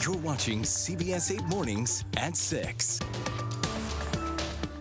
You're watching CBS 8 Mornings at 6.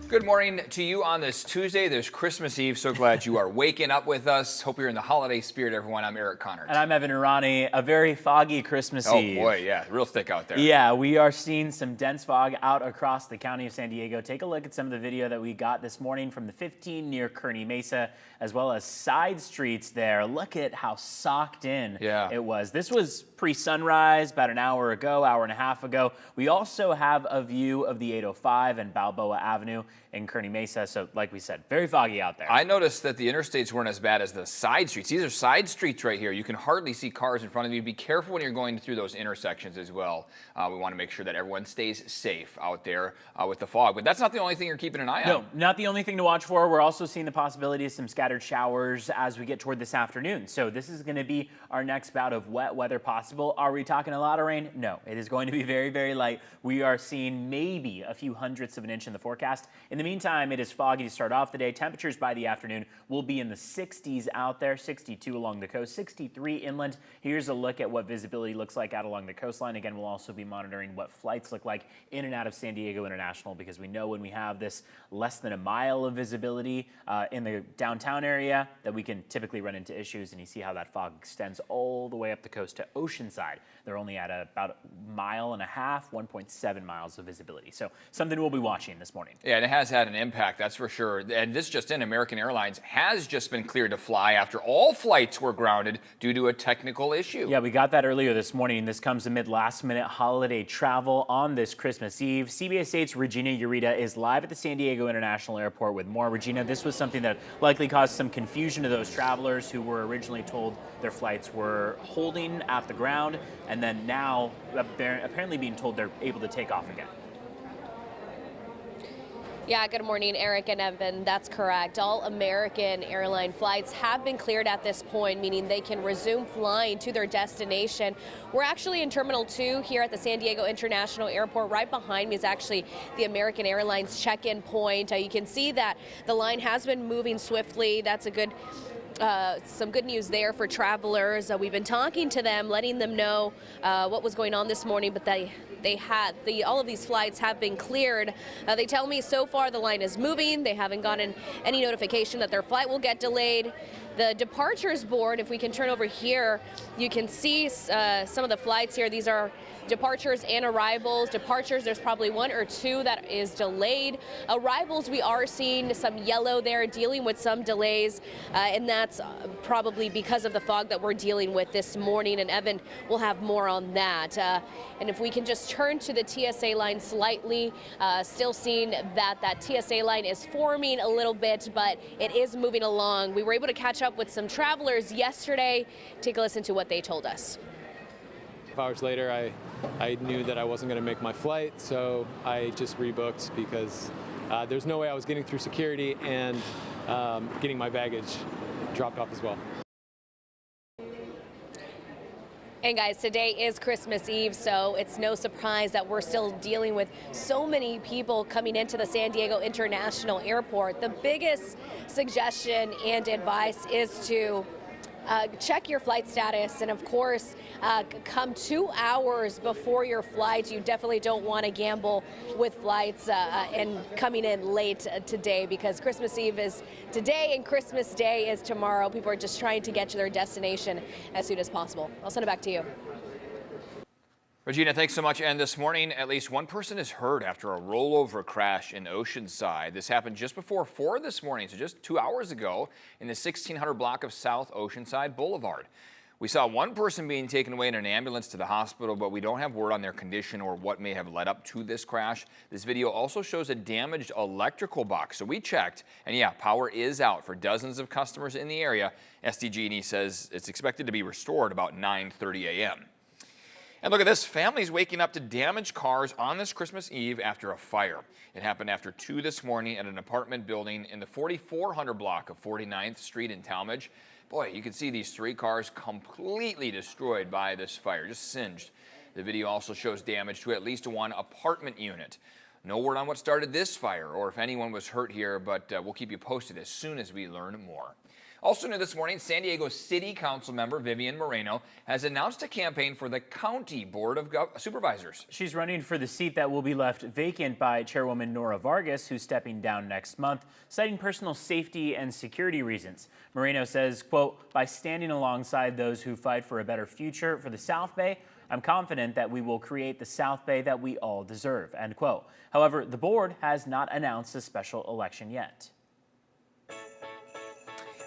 Good morning to you on this Tuesday, this Christmas Eve. So glad you are waking up with us. Hope you're in the holiday spirit, everyone. I'm Eric Connard. And I'm Evan Irani. A very foggy Christmas Eve. Oh boy, yeah, real thick out there. Yeah, we are seeing some dense fog out across the county of San Diego. Take a look at some of the video that we got this morning from the 15 near Kearny Mesa, as well as side streets there. Look at how socked in it was. This was pre-sunrise about an hour ago, hour and a half ago. We also have a view of the 805 and Balboa Avenue in Kearny Mesa. So like we said, very foggy out there. I noticed that the interstates weren't as bad as the side streets. These are side streets right here. You can hardly see cars in front of you. Be careful when you're going through those intersections as well. We want to make sure that everyone stays safe out there with the fog. But that's not the only thing you're keeping an eye on. No, not the only thing to watch for. We're also seeing the possibility of some scattered showers as we get toward this afternoon. So this is going to be our next bout of wet weather possible. Are we talking a lot of rain? No, it is going to be very, very light. We are seeing maybe a few hundredths of an inch in the forecast. In the meantime, it is foggy to start off the day. Temperatures by the afternoon will be in the 60s out there, 62 along the coast, 63 inland. Here's a look at what visibility looks like out along the coastline. Again, we'll also be monitoring what flights look like in and out of San Diego International, because we know when we have this less than a mile of visibility in the downtown area that we can typically run into issues, and you see how that fog extends all the way up the coast to Oceanside. They're only at about a mile and a half, 1.7 miles of visibility. So something we'll be watching this morning. Yeah, and it has had an impact, that's for sure. And this just in, American Airlines has just been cleared to fly after all flights were grounded due to a technical issue. Yeah, we got that earlier this morning. This comes amid last-minute holiday travel on this Christmas Eve. CBS 8's Regina Ureta is live at the San Diego International Airport with more. Regina, this was something that likely caused some confusion to those travelers who were originally told their flights were holding at the ground, and then now apparently being told they're able to take off again. Yeah, good morning, Eric and Evan. That's correct. All American airline flights have been cleared at this point, meaning they can resume flying to their destination. We're actually in Terminal 2 here at the San Diego International Airport. Right behind me is actually the American Airlines check-in point. You can see that the line has been moving swiftly. That's a good some good news there for travelers. We've been talking to them, letting them know what was going on this morning, but all of these flights have been cleared. They tell me so far the line is moving. They haven't gotten any notification that their flight will get delayed. The departures board, if we can turn over here, you can see some of the flights here. These are departures and arrivals. Departures, there's probably one or two that is delayed. Arrivals, we are seeing some yellow there, dealing with some delays, and that's probably because of the fog that we're dealing with this morning, and Evan will have more on that. And if we can just turn to the TSA line slightly, still seeing that TSA line is forming a little bit, but it is moving along. We were able to catch up with some travelers yesterday. Take a listen to what they told us. 5 hours later, I knew that I wasn't going to make my flight, so I just rebooked because there's no way I was getting through security and getting my baggage dropped off as well. And guys, today is Christmas Eve, so it's no surprise that we're still dealing with so many people coming into the San Diego International Airport. The biggest suggestion and advice is to check your flight status, and of course, come 2 hours before your flight. You definitely don't want to gamble with flights and coming in late today, because Christmas Eve is today and Christmas Day is tomorrow. People are just trying to get to their destination as soon as possible. I'll send it back to you. Regina, thanks so much. And this morning, at least one person is hurt after a rollover crash in Oceanside. This happened just before 4 this morning, so just 2 hours ago, in the 1600 block of South Oceanside Boulevard. We saw one person being taken away in an ambulance to the hospital, but we don't have word on their condition or what may have led up to this crash. This video also shows a damaged electrical box, so we checked, and yeah, power is out for dozens of customers in the area. SDG&E says it's expected to be restored about 9:30 a.m. And look at this, families waking up to damaged cars on this Christmas Eve after a fire. It happened after 2 this morning at an apartment building in the 4400 block of 49th Street in Talmadge. Boy, you can see these 3 cars completely destroyed by this fire, just singed. The video also shows damage to at least one apartment unit. No word on what started this fire or if anyone was hurt here, but we'll keep you posted as soon as we learn more. Also new this morning, San Diego City Council member Vivian Moreno has announced a campaign for the County Board of Supervisors. She's running for the seat that will be left vacant by Chairwoman Nora Vargas, who's stepping down next month, citing personal safety and security reasons. Moreno says, quote, "By standing alongside those who fight for a better future for the South Bay, I'm confident that we will create the South Bay that we all deserve," end quote. However, the board has not announced a special election yet.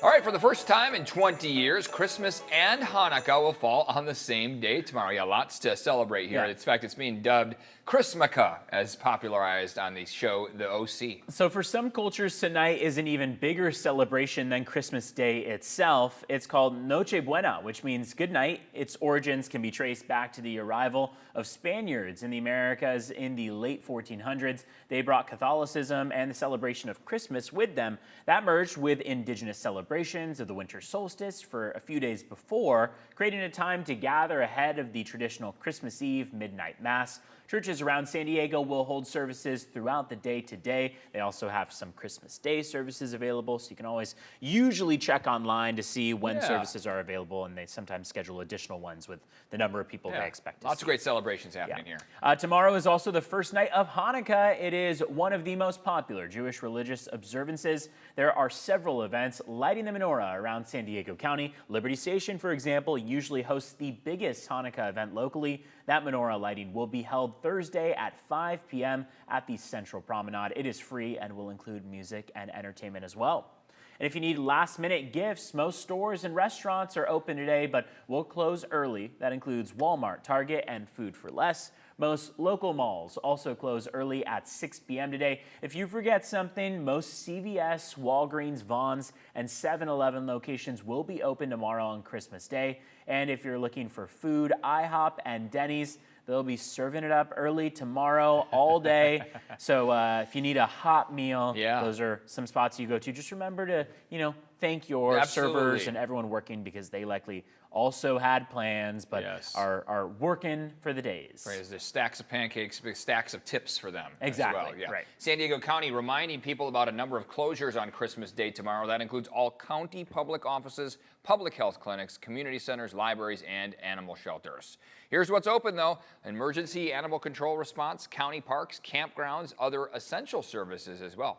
All right, for the first time in 20 years, Christmas and Hanukkah will fall on the same day tomorrow. Yeah, lots to celebrate here. Yeah. In fact, it's being dubbed Christmaka, as popularized on the show The OC. So for some cultures, tonight is an even bigger celebration than Christmas Day itself. It's called Noche Buena, which means good night. Its origins can be traced back to the arrival of Spaniards in the Americas in the late 1400s. They brought Catholicism and the celebration of Christmas with them. That merged with indigenous celebrations of the winter solstice for a few days before, creating a time to gather ahead of the traditional Christmas Eve midnight mass. Churches around San Diego will hold services throughout the day today. They also have some Christmas Day services available, so you can always usually check online to see when services are available, and they sometimes schedule additional ones with the number of people they expect to Lots see. of great celebrations happening here. Tomorrow is also the first night of Hanukkah. It is one of the most popular Jewish religious observances. There are several events lighting the menorah around San Diego County. Liberty Station, for example, usually hosts the biggest Hanukkah event locally. That menorah lighting will be held Thursday at 5 p.m. at the Central Promenade. It is free and will include music and entertainment as well. And if you need last-minute gifts, most stores and restaurants are open today, but will close early. That includes Walmart, Target, and Food for Less. Most local malls also close early at 6 p.m. today. If you forget something, most CVS, Walgreens, Vons, and 7-Eleven locations will be open tomorrow on Christmas Day. And if you're looking for food, IHOP and Denny's, they'll be serving it up early tomorrow all day. So if you need a hot meal, those are some spots you go to. Just remember to, thank your servers and everyone working, because they likely also had plans, but are working for the days. Right, there's stacks of pancakes, big stacks of tips for them Exactly, as well. Yeah. right. San Diego County reminding people about a number of closures on Christmas Day tomorrow. That includes all county public offices, public health clinics, community centers, libraries, and animal shelters. Here's what's open, though: emergency animal control response, county parks, campgrounds, other essential services as well.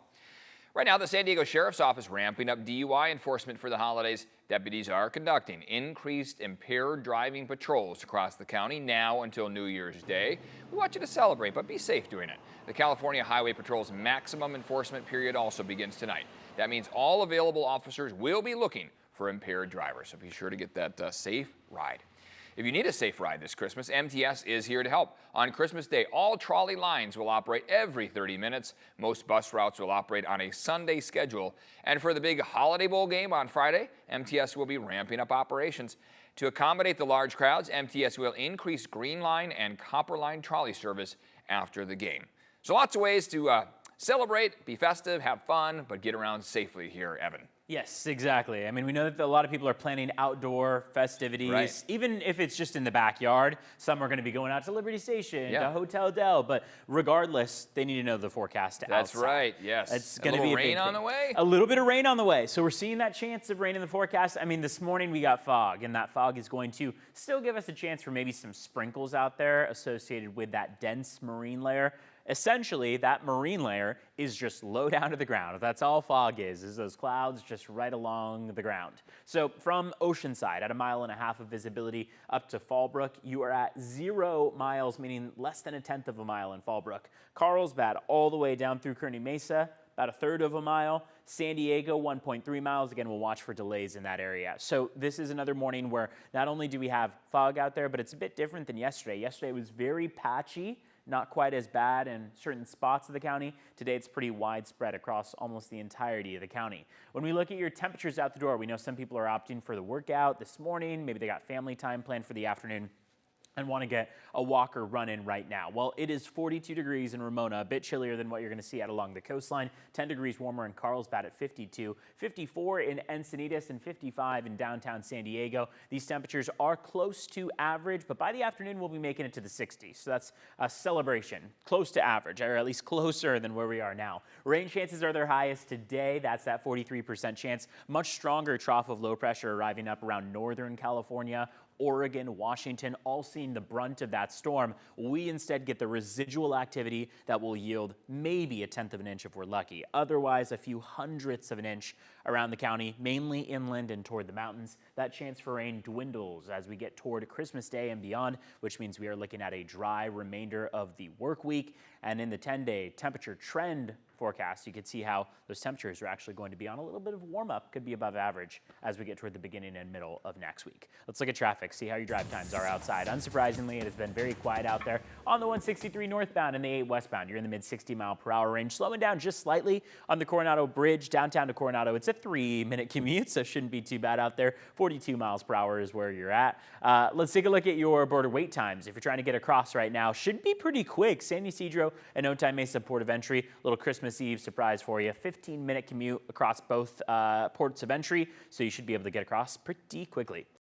Right now, the San Diego Sheriff's Office ramping up DUI enforcement for the holidays. Deputies are conducting increased impaired driving patrols across the county now until New Year's Day. We want you to celebrate, but be safe doing it. The California Highway Patrol's maximum enforcement period also begins tonight. That means all available officers will be looking for impaired drivers, so be sure to get that safe ride. If you need a safe ride this Christmas, MTS is here to help. On Christmas Day, all trolley lines will operate every 30 minutes. Most bus routes will operate on a Sunday schedule. And for the big Holiday Bowl game on Friday, MTS will be ramping up operations. To accommodate the large crowds, MTS will increase Green Line and Copper Line trolley service after the game. So lots of ways to celebrate, be festive, have fun, but get around safely here, Evan. Yes, exactly. I mean, we know that a lot of people are planning outdoor festivities, even if it's just in the backyard. Some are going to be going out to Liberty Station, to Hotel Del, but regardless, they need to know the forecast outside. That's right, yes. It's going to be a big rain on thing. the way? A little bit of rain on the way. So we're seeing that chance of rain in the forecast. I mean, this morning we got fog, and that fog is going to still give us a chance for maybe some sprinkles out there associated with that dense marine layer. Essentially, that marine layer is just low down to the ground. That's all fog is those clouds just right along the ground. So from Oceanside, at 1.5 miles of visibility up to Fallbrook, you are at 0 miles, meaning less than 1/10 of a mile in Fallbrook. Carlsbad all the way down through Kearney Mesa, about 1/3 of a mile. San Diego, 1.3 miles. Again, we'll watch for delays in that area. So this is another morning where not only do we have fog out there, but it's a bit different than yesterday. Yesterday was very patchy, not quite as bad in certain spots of the county. Today, it's pretty widespread across almost the entirety of the county. When we look at your temperatures out the door, we know some people are opting for the workout this morning. Maybe they got family time planned for the afternoon. and want to get a walk or run in right now. Well, it is 42 degrees in Ramona, a bit chillier than what you're going to see out along the coastline. 10 degrees warmer in Carlsbad at 52, 54 in Encinitas, and 55 in downtown San Diego. These temperatures are close to average, but by the afternoon we'll be making it to the 60s. So that's a celebration, close to average, or at least closer than where we are now. Rain chances are their highest today. That's that 43% chance. Much stronger trough of low pressure arriving up around Northern California, Oregon, Washington, all seeing the brunt of that storm. We instead get the residual activity that will yield maybe 1/10 of an inch if we're lucky. Otherwise, a few hundredths of an inch around the county, mainly inland and toward the mountains. That chance for rain dwindles as we get toward Christmas Day and beyond, which means we are looking at a dry remainder of the work week. And in the 10-day temperature trend forecast, you can see how those temperatures are actually going to be on a little bit of warm up, could be above average as we get toward the beginning and middle of next week. Let's look at traffic, see how your drive times are outside. Unsurprisingly, it has been very quiet out there on the 163 northbound and the 8 westbound. You're in the mid 60-mile-per-hour range, slowing down just slightly on the Coronado Bridge downtown to Coronado. It's a 3-minute commute, so shouldn't be too bad out there. 42 miles per hour is where you're at. Let's take a look at your border wait times. If you're trying to get across right now, should be pretty quick. San Ysidro and Otay Mesa port of entry, little Christmas Eve surprise for you. 15-minute commute across both ports of entry, so you should be able to get across pretty quickly.